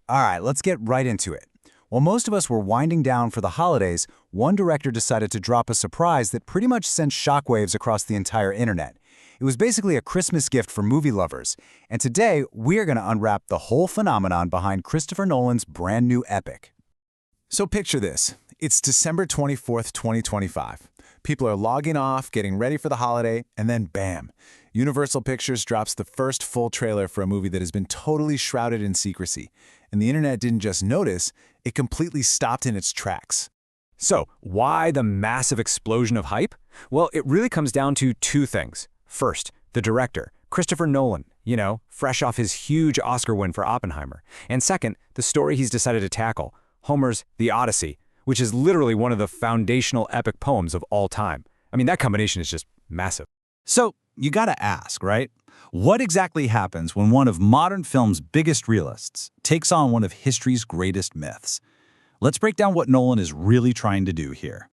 All right, let's get right into it. While most of us were winding down for the holidays, one director decided to drop a surprise that pretty much sent shockwaves across the entire internet. It was basically a Christmas gift for movie lovers, and today we're going to unwrap the whole phenomenon behind Christopher Nolan's brand new epic. So picture this. It's December 24th, 2025. People are logging off, getting ready for the holiday, and then bam! Universal Pictures drops the first full trailer for a movie that has been totally shrouded in secrecy. And the internet didn't just notice, it completely stopped in its tracks. So, why the massive explosion of hype? Well, it really comes down to two things. First, the director, Christopher Nolan, fresh off his huge Oscar win for Oppenheimer. And second, the story he's decided to tackle, Homer's The Odyssey, which is literally one of the foundational epic poems of all time. I mean, that combination is just massive. So, you gotta ask, right? What exactly happens when one of modern film's biggest realists takes on one of history's greatest myths? Let's break down what Nolan is really trying to do here.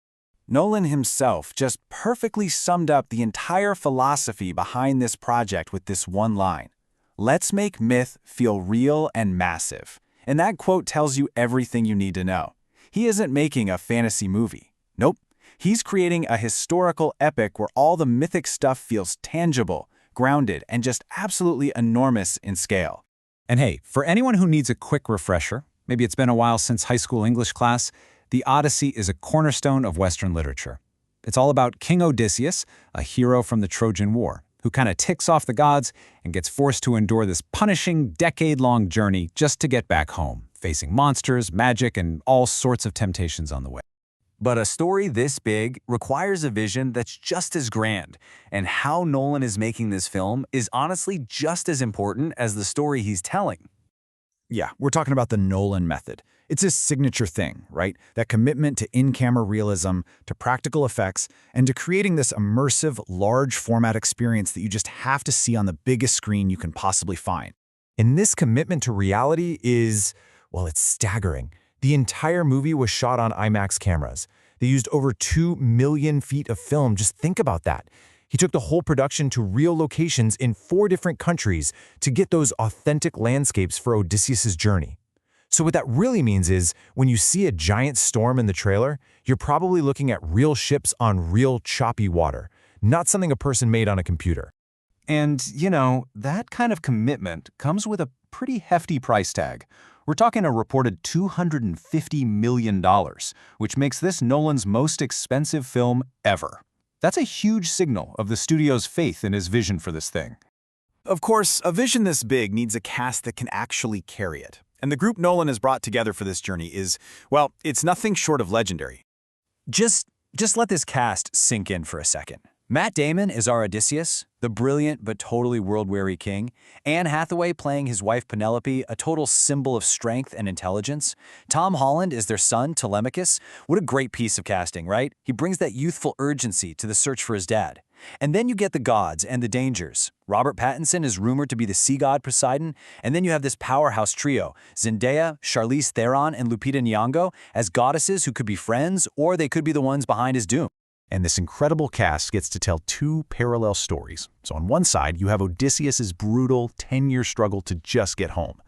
Nolan himself just perfectly summed up the entire philosophy behind this project with this one line. Let's make myth feel real and massive. And that quote tells you everything you need to know. He isn't making a fantasy movie. Nope. He's creating a historical epic where all the mythic stuff feels tangible, grounded, and just absolutely enormous in scale. And hey, for anyone who needs a quick refresher, maybe it's been a while since high school English class, The Odyssey is a cornerstone of Western literature. It's all about King Odysseus, a hero from the Trojan War, who kind of ticks off the gods and gets forced to endure this punishing, decade-long journey just to get back home, facing monsters, magic, and all sorts of temptations on the way. But a story this big requires a vision that's just as grand, and how Nolan is making this film is honestly just as important as the story he's telling. Yeah, we're talking about the Nolan method. It's his signature thing, right? That commitment to in-camera realism, to practical effects, and to creating this immersive, large-format experience that you just have to see on the biggest screen you can possibly find. And this commitment to reality is, well, it's staggering. The entire movie was shot on IMAX cameras. They used over 2 million feet of film. Just think about that. He took the whole production to real locations in 4 different countries to get those authentic landscapes for Odysseus' journey. So what that really means is, when you see a giant storm in the trailer, you're probably looking at real ships on real choppy water, not something a person made on a computer. And, that kind of commitment comes with a pretty hefty price tag. We're talking a reported $250 million, which makes this Nolan's most expensive film ever. That's a huge signal of the studio's faith in his vision for this thing. Of course, a vision this big needs a cast that can actually carry it. And the group Nolan has brought together for this journey is, well, it's nothing short of legendary. Just let this cast sink in for a second. Matt Damon is our Odysseus, the brilliant but totally world-weary king. Anne Hathaway playing his wife Penelope, a total symbol of strength and intelligence. Tom Holland is their son, Telemachus. What a great piece of casting, right? He brings that youthful urgency to the search for his dad. And then you get the gods and the dangers. Robert Pattinson is rumored to be the sea god Poseidon, and then you have this powerhouse trio, Zendaya, Charlize Theron, and Lupita Nyong'o, as goddesses who could be friends, or they could be the ones behind his doom. And this incredible cast gets to tell 2 parallel stories. So on one side, you have Odysseus' brutal 10-year struggle to just get home.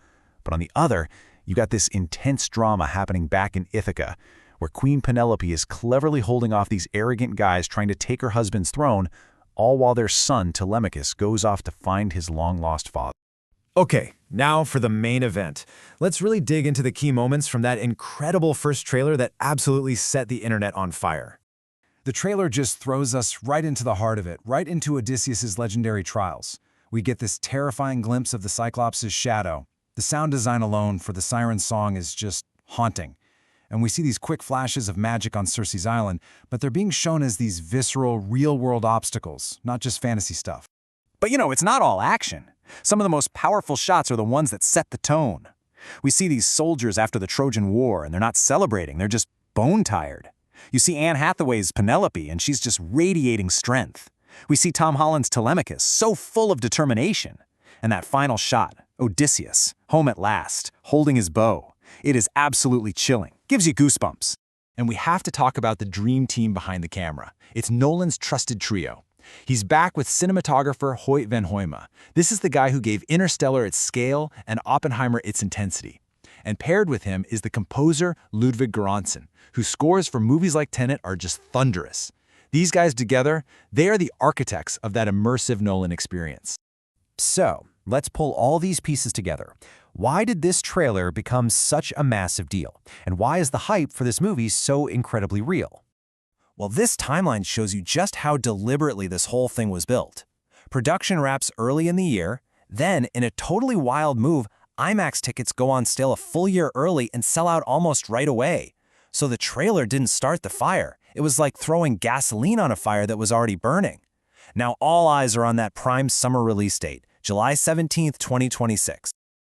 But on the other, you got this intense drama happening back in Ithaca, where Queen Penelope is cleverly holding off these arrogant guys trying to take her husband's throne, all while their son Telemachus goes off to find his long-lost father. Okay, now for the main event. Let's really dig into the key moments from that incredible first trailer that absolutely set the internet on fire. The trailer just throws us right into the heart of it, right into Odysseus' legendary trials. We get this terrifying glimpse of the Cyclops' shadow. The sound design alone for the siren song is just haunting. And we see these quick flashes of magic on Circe's island, but they're being shown as these visceral, real-world obstacles, not just fantasy stuff. But it's not all action. Some of the most powerful shots are the ones that set the tone. We see these soldiers after the Trojan War, and they're not celebrating, they're just bone-tired. You see Anne Hathaway's Penelope, and she's just radiating strength. We see Tom Holland's Telemachus, so full of determination. And that final shot, Odysseus, home at last, holding his bow. It is absolutely chilling, gives you goosebumps. And we have to talk about the dream team behind the camera. It's Nolan's trusted trio. He's back with cinematographer Hoyt van Hoyma. This is the guy who gave Interstellar its scale and Oppenheimer its intensity. And paired with him is the composer Ludwig Göransson, whose scores for movies like Tenet are just thunderous. These guys together, they are the architects of that immersive Nolan experience. So, let's pull all these pieces together. Why did this trailer become such a massive deal? And why is the hype for this movie so incredibly real? Well, this timeline shows you just how deliberately this whole thing was built. Production wraps early in the year, then, in a totally wild move, IMAX tickets go on sale a full year early and sell out almost right away. So the trailer didn't start the fire. It was like throwing gasoline on a fire that was already burning. Now all eyes are on that prime summer release date, July 17, 2026.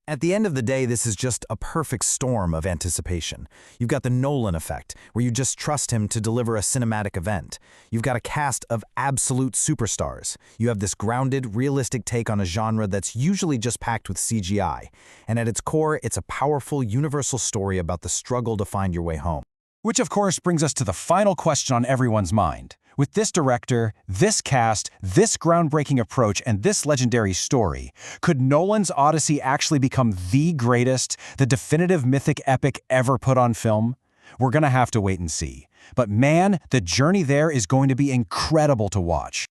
At the end of the day, this is just a perfect storm of anticipation. You've got the Nolan effect, where you just trust him to deliver a cinematic event. You've got a cast of absolute superstars. You have this grounded, realistic take on a genre that's usually just packed with CGI. And at its core, it's a powerful, universal story about the struggle to find your way home. Which, of course, brings us to the final question on everyone's mind. With this director, this cast, this groundbreaking approach, and this legendary story, could Nolan's Odyssey actually become the greatest, the definitive mythic epic ever put on film? We're gonna have to wait and see. But man, the journey there is going to be incredible to watch.